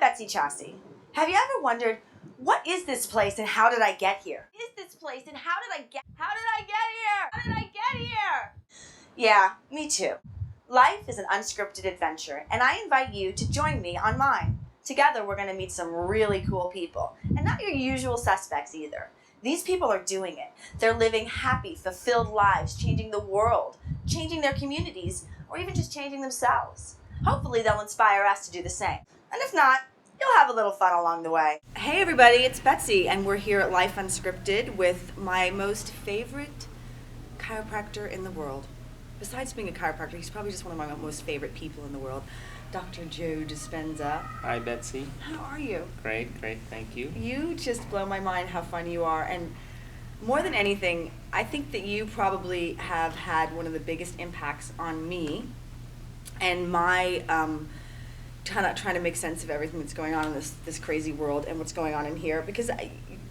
Betsy Chassie. Have you ever wondered, what is this place and how did I get here? Is this place and how did I get here? How did I get here? Yeah, me too. Life is an unscripted adventure, and I invite you to join me on mine. Together, we're going to meet some really cool people, and not your usual suspects either. These people are doing it. They're living happy, fulfilled lives, changing the world, changing their communities, or even just changing themselves. Hopefully, they'll inspire us to do the same. And if not, you'll have a little fun along the way. Hey everybody, it's Betsy, and we're here at Life Unscripted with my most favorite chiropractor in the world. Besides being a chiropractor, he's probably just one of my most favorite people in the world, Dr. Joe Dispenza. Hi, Betsy. How are you? Great, thank you. You just blow my mind how fun you are, and more than anything, I think that you probably have had one of the biggest impacts on me and my trying to make sense of everything that's going on in this crazy world and what's going on in here. Because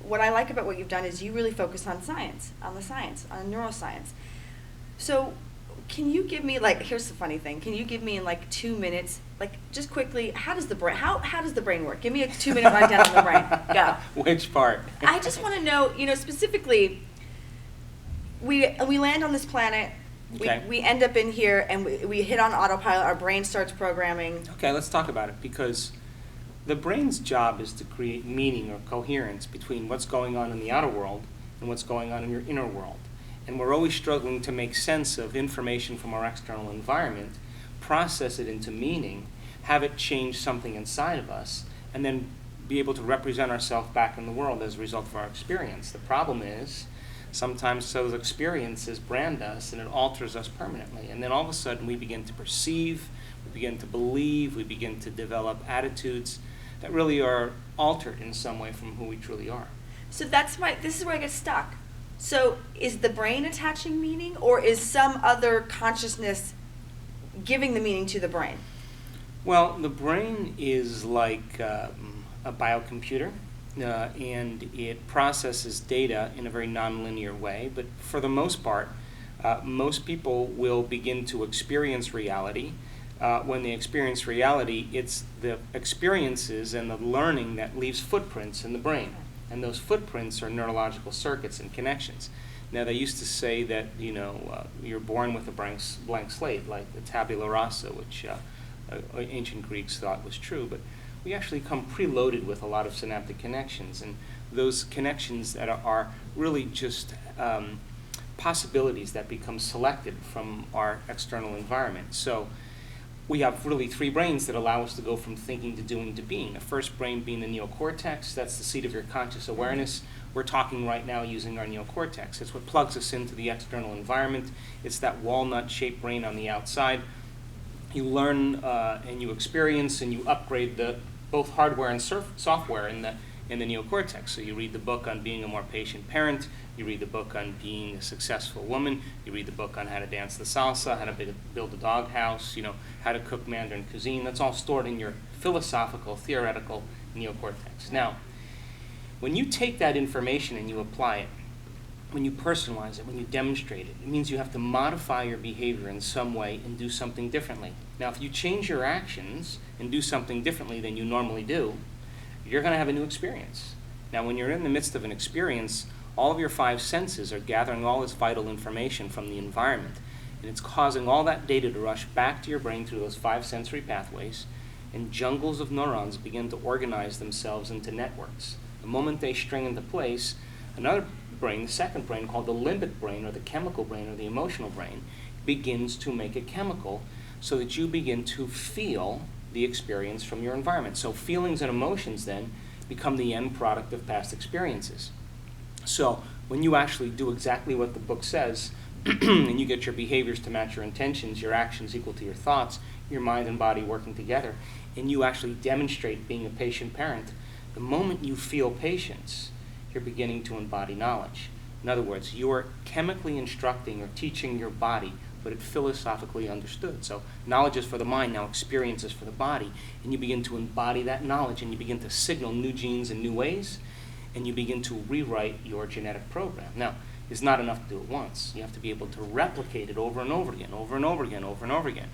what I like about what you've done is you really focus on science, on neuroscience. So can you give me, here's the funny thing, can you give me in 2 minutes, just quickly, how does the brain work? Give me a 2-minute rundown of the brain. Go. Which part? I just want to know, specifically, we land on this planet, Okay. we end up in here, and we hit on autopilot, our brain starts programming. Okay, let's talk about it, because the brain's job is to create meaning or coherence between what's going on in the outer world and what's going on in your inner world. And we're always struggling to make sense of information from our external environment, process it into meaning, have it change something inside of us, and then be able to represent ourselves back in the world as a result of our experience. The problem is, sometimes those experiences brand us and it alters us permanently. And then all of a sudden we begin to perceive, we begin to believe, we begin to develop attitudes that really are altered in some way from who we truly are. So this is where I get stuck. So is the brain attaching meaning, or is some other consciousness giving the meaning to the brain? Well, the brain is like a biocomputer. And it processes data in a very nonlinear way, but for the most part, most people will begin to experience reality. When they experience reality, it's the experiences and the learning that leaves footprints in the brain, and those footprints are neurological circuits and connections. Now, they used to say that you're born with a blank slate, like the tabula rasa, which ancient Greeks thought was true, but we actually come preloaded with a lot of synaptic connections, and those connections that are really just possibilities that become selected from our external environment. So we have really 3 brains that allow us to go from thinking to doing to being. The first brain being the neocortex, that's the seat of your conscious awareness. We're talking right now using our neocortex. It's what plugs us into the external environment. It's that walnut-shaped brain on the outside. You learn and you experience and you upgrade both hardware and software in the neocortex. So you read the book on being a more patient parent, you read the book on being a successful woman, you read the book on how to dance the salsa, how to build a doghouse, how to cook Mandarin cuisine. That's all stored in your philosophical, theoretical neocortex. Now, when you take that information and you apply it, when you personalize it, when you demonstrate it, it means you have to modify your behavior in some way and do something differently. Now, if you change your actions and do something differently than you normally do, you're going to have a new experience. Now, when you're in the midst of an experience, all of your 5 senses are gathering all this vital information from the environment, and it's causing all that data to rush back to your brain through those 5 sensory pathways, and jungles of neurons begin to organize themselves into networks. The moment they string into place, another brain, the second brain, called the limbic brain or the chemical brain or the emotional brain, begins to make a chemical so that you begin to feel the experience from your environment. So feelings and emotions then become the end product of past experiences. So when you actually do exactly what the book says and you get your behaviors to match your intentions, your actions equal to your thoughts, your mind and body working together, and you actually demonstrate being a patient parent, the moment you feel patience, you're beginning to embody knowledge. In other words, you're chemically instructing or teaching your body what it philosophically understood. So knowledge is for the mind, now experience is for the body. And you begin to embody that knowledge, and you begin to signal new genes in new ways, and you begin to rewrite your genetic program. Now, it's not enough to do it once. You have to be able to replicate it over and over again, over and over again, over and over again.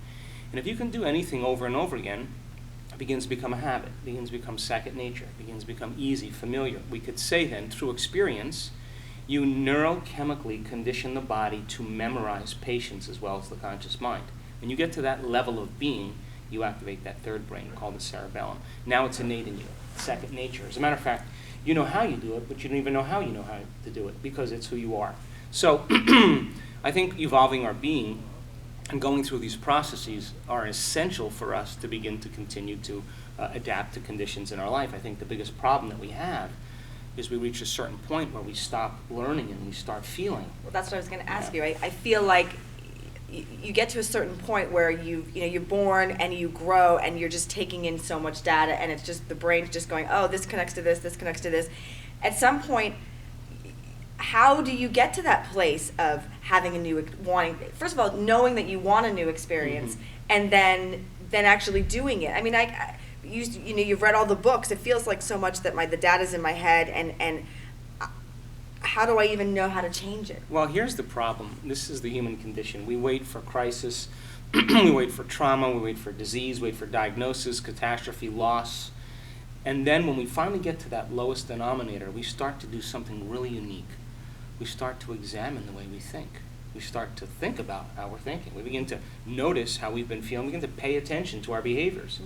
And if you can do anything over and over again, begins to become a habit, begins to become second nature, begins to become easy, familiar. We could say then, through experience, you neurochemically condition the body to memorize patience as well as the conscious mind. When you get to that level of being, you activate that third brain called the cerebellum. Now it's innate in you, second nature. As a matter of fact, you know how you do it, but you don't even know how you know how to do it because it's who you are. So I think evolving our being and going through these processes are essential for us to begin to continue to adapt to conditions in our life. I think the biggest problem that we have is we reach a certain point where we stop learning and we start feeling. Well, that's what I was going to ask you. I feel like you get to a certain point where you're born and you grow and you're just taking in so much data, and it's just the brain's just going, oh, this connects to this connects to this. At some point, how do you get to that place of having a new, wanting, first of all, knowing that you want a new experience, and then actually doing it? I mean, you've read all the books. It feels like so much that the data's in my head, and how do I even know how to change it? Well, here's the problem. This is the human condition. We wait for crisis, we wait for trauma, we wait for disease, wait for diagnosis, catastrophe, loss. And then when we finally get to that lowest denominator, we start to do something really unique. We start to examine the way we think. We start to think about how we're thinking. We begin to notice how we've been feeling. We begin to pay attention to our behaviors.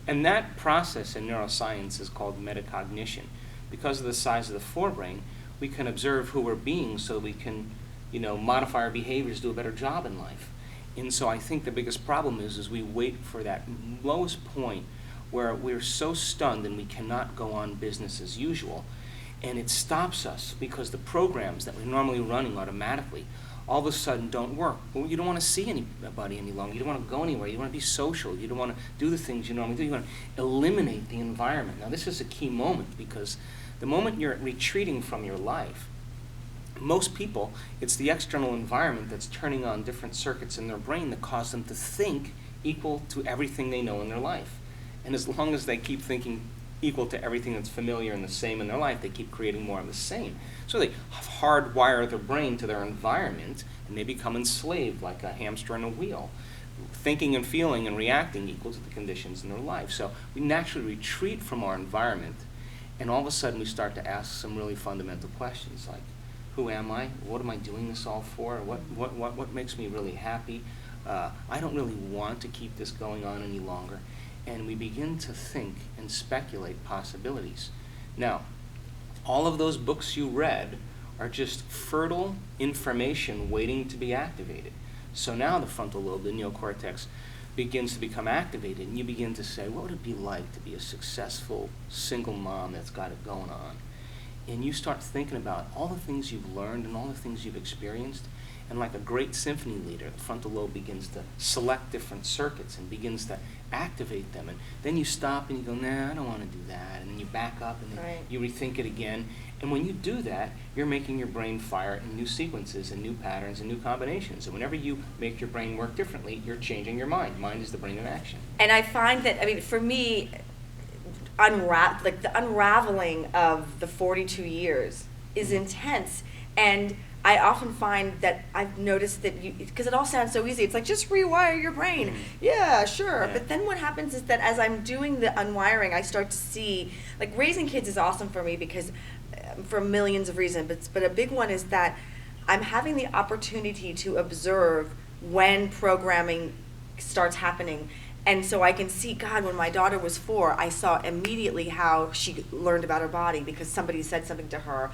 And that process in neuroscience is called metacognition. Because of the size of the forebrain, we can observe who we're being so we can, modify our behaviors, do a better job in life. And so I think the biggest problem is we wait for that lowest point where we're so stunned and we cannot go on business as usual. And it stops us because the programs that we're normally running automatically all of a sudden don't work. Well, you don't want to see anybody any longer. You don't want to go anywhere. You don't want to be social. You don't want to do the things you normally do. You want to eliminate the environment. Now, this is a key moment because the moment you're retreating from your life, most people, it's the external environment that's turning on different circuits in their brain that cause them to think equal to everything they know in their life. And as long as they keep thinking equal to everything that's familiar and the same in their life, they keep creating more of the same. So they hardwire their brain to their environment, and they become enslaved like a hamster in a wheel, thinking and feeling and reacting equal to the conditions in their life. So we naturally retreat from our environment, and all of a sudden we start to ask some really fundamental questions like, who am I? What am I doing this all for? What makes me really happy? I don't really want to keep this going on any longer. And we begin to think and speculate possibilities. Now, all of those books you read are just fertile information waiting to be activated. So now the frontal lobe, the neocortex, begins to become activated, and you begin to say, what would it be like to be a successful single mom that's got it going on? And you start thinking about all the things you've learned and all the things you've experienced, and like a great symphony leader, the frontal lobe begins to select different circuits and begins to activate them. And then you stop and you go, nah, I don't want to do that. And then you back up and then you rethink it again. And when you do that, you're making your brain fire in new sequences and new patterns and new combinations. And whenever you make your brain work differently, you're changing your mind. Mind is the brain in action. And I find that, for me, the unraveling of the 42 years is intense. And I often find that I've noticed that because it all sounds so easy, it's like, just rewire your brain. Yeah, sure. Yeah. But then what happens is that as I'm doing the unwiring, I start to see, like, raising kids is awesome for me because for millions of reasons, but a big one is that I'm having the opportunity to observe when programming starts happening. And so I can see, God, when my daughter was 4, I saw immediately how she learned about her body because somebody said something to her.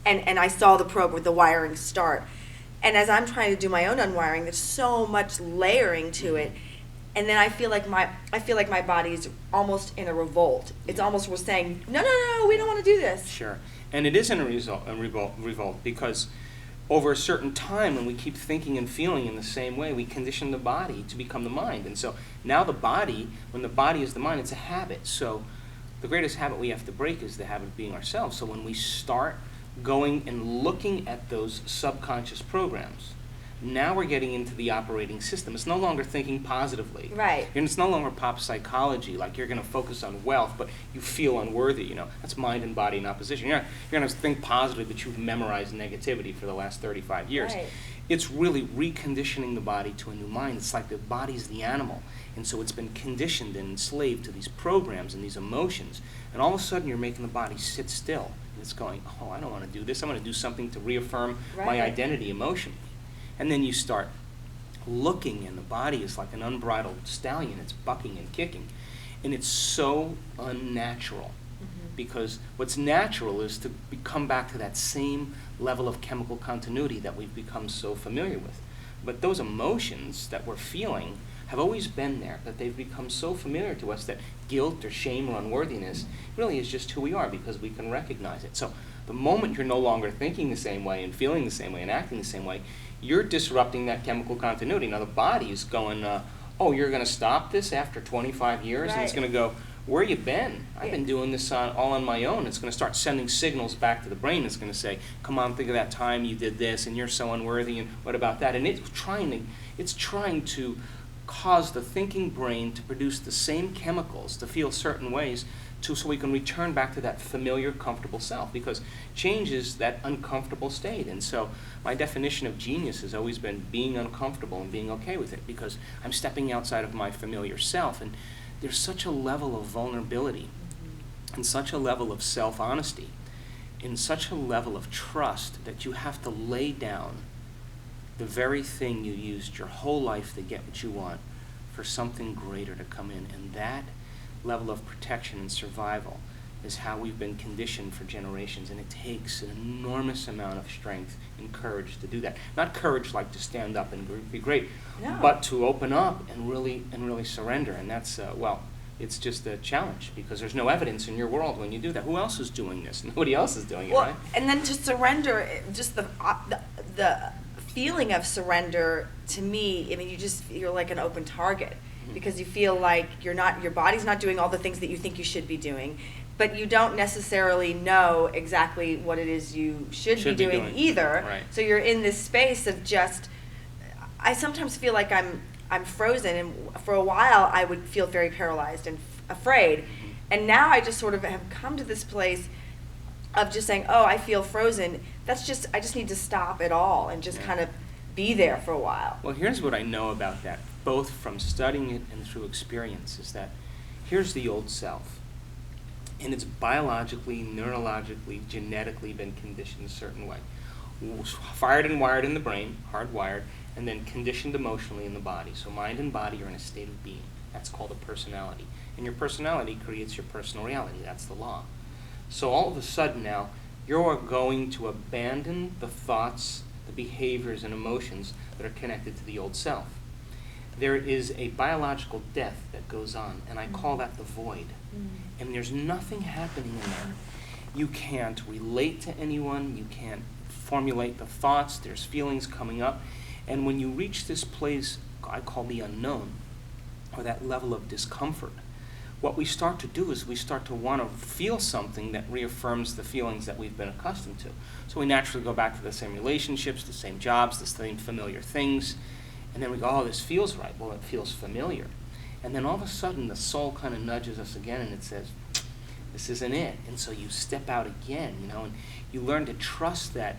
And I saw the wiring start. And as I'm trying to do my own unwiring, there's so much layering to it. And then I feel like my body's almost in a revolt. It's almost we're saying, no, we don't want to do this. Sure. And it is in a revolt because over a certain time when we keep thinking and feeling in the same way, we condition the body to become the mind. And so now the body, when the body is the mind, it's a habit. So the greatest habit we have to break is the habit of being ourselves. So when we start going and looking at those subconscious programs, now we're getting into the operating system. It's no longer thinking positively. Right. And it's no longer pop psychology, like you're going to focus on wealth, but you feel unworthy. That's mind and body in opposition. You're going to think positively, but you've memorized negativity for the last 35 years. Right. It's really reconditioning the body to a new mind. It's like the body's the animal, And so it's been conditioned and enslaved to these programs and these emotions. And all of a sudden you're making the body sit still. And it's going, oh, I don't want to do this. I want to do something to reaffirm my identity emotionally. And then you start looking, and the body is like an unbridled stallion. It's bucking and kicking. And it's so unnatural. Because what's natural is to come back to that same level of chemical continuity that we've become so familiar with. But those emotions that we're feeling have always been there, that they've become so familiar to us that guilt or shame or unworthiness really is just who we are because we can recognize it. So the moment you're no longer thinking the same way and feeling the same way and acting the same way, you're disrupting that chemical continuity. Now the body is going, oh, you're going to stop this after 25 years? And it's going to go, where you been? I've been doing this all on my own. It's going to start sending signals back to the brain. It's going to say, come on, think of that time you did this, and you're so unworthy, and what about that? And it's trying to cause the thinking brain to produce the same chemicals, to feel certain ways, so we can return back to that familiar, comfortable self, because change is that uncomfortable state. And so my definition of genius has always been being uncomfortable and being okay with it, because I'm stepping outside of my familiar self. And there's such a level of vulnerability and such a level of self-honesty and such a level of trust that you have to lay down the very thing you used your whole life to get what you want for something greater to come in. And that level of protection and survival is how we've been conditioned for generations, and it takes an enormous amount of strength and courage to do that. Not courage like to stand up and be great, but to open up and really surrender. And that's it's just a challenge, because there's no evidence in your world when you do that. Who else is doing this? Nobody else is doing it, right? And then to surrender, just the feeling of surrender, to me, I mean, you're like an open target, because you feel like your body's not doing all the things that you think you should be doing, but you don't necessarily know exactly what it is you should be doing either. Right. So you're in this space of just, I sometimes feel like I'm frozen, and for a while I would feel very paralyzed and afraid. And now I just sort of have come to this place of just saying, oh, I feel frozen. I just need to stop it all and just kind of be there for a while. Well, here's what I know about that, both from studying it and through experience, is that here's the old self. And it's biologically, neurologically, genetically been conditioned a certain way. Fired and wired in the brain, hardwired, and then conditioned emotionally in the body. So mind and body are in a state of being. That's called a personality. And your personality creates your personal reality. That's the law. So all of a sudden now, you're going to abandon the thoughts, the behaviors, and emotions that are connected to the old self. There is a biological death that goes on, and I call that the void. And there's nothing happening in there. You can't relate to anyone. You can't formulate the thoughts. There's feelings coming up. And when you reach this place I call the unknown, or that level of discomfort, what we start to do is we start to want to feel something that reaffirms the feelings that we've been accustomed to. So we naturally go back to the same relationships, the same jobs, the same familiar things. And then we go, oh, this feels right. Well, it feels familiar. And then all of a sudden, the soul kind of nudges us again, and it says, this isn't it. And so you step out again, and you learn to trust that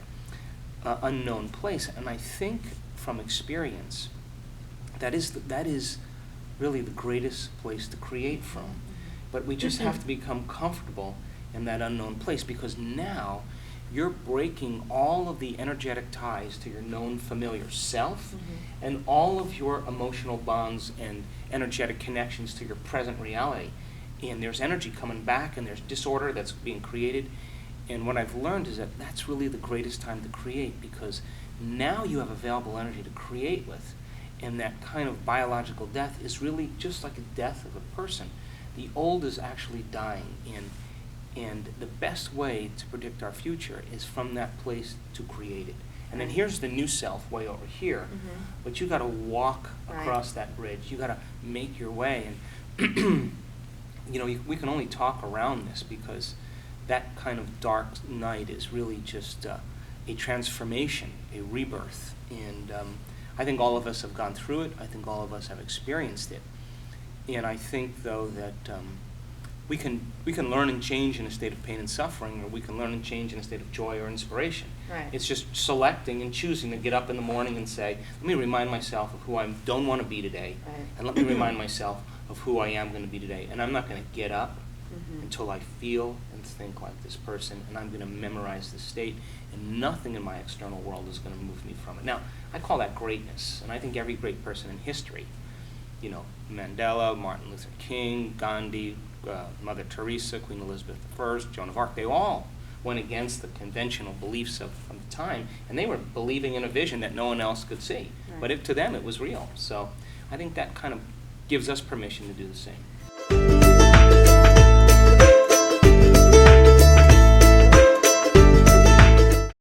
unknown place. And I think from experience, that is really the greatest place to create from. But we just have to become comfortable in that unknown place, because now you're breaking all of the energetic ties to your known familiar self and all of your emotional bonds and energetic connections to your present reality. And there's energy coming back, and there's disorder that's being created. And what I've learned is that that's really the greatest time to create, because now you have available energy to create with. And that kind of biological death is really just like a death of a person. The old is actually dying, and the best way to predict our future is from that place to create it. And then here's the new self way over here, but you got to walk across that bridge. You got to make your way. And we can only talk around this, because that kind of dark night is really just a transformation, a rebirth. And I think all of us have gone through it. I think all of us have experienced it. And I think, though, that we can learn and change in a state of pain and suffering, or we can learn and change in a state of joy or inspiration. Right. It's just selecting and choosing to get up in the morning and say, let me remind myself of who I don't want to be today, Right. and let me remind myself of who I am going to be today. And I'm not going to get up until I feel and think like this person, and I'm going to memorize this state, and nothing in my external world is going to move me from it. Now, I call that greatness, and I think every great person in history, you know, Mandela, Martin Luther King, Gandhi, Mother Teresa, Queen Elizabeth I, Joan of Arc, they all went against the conventional beliefs of the time, and they were believing in a vision that no one else could see. Right. But to them, it was real. So I think that kind of gives us permission to do the same.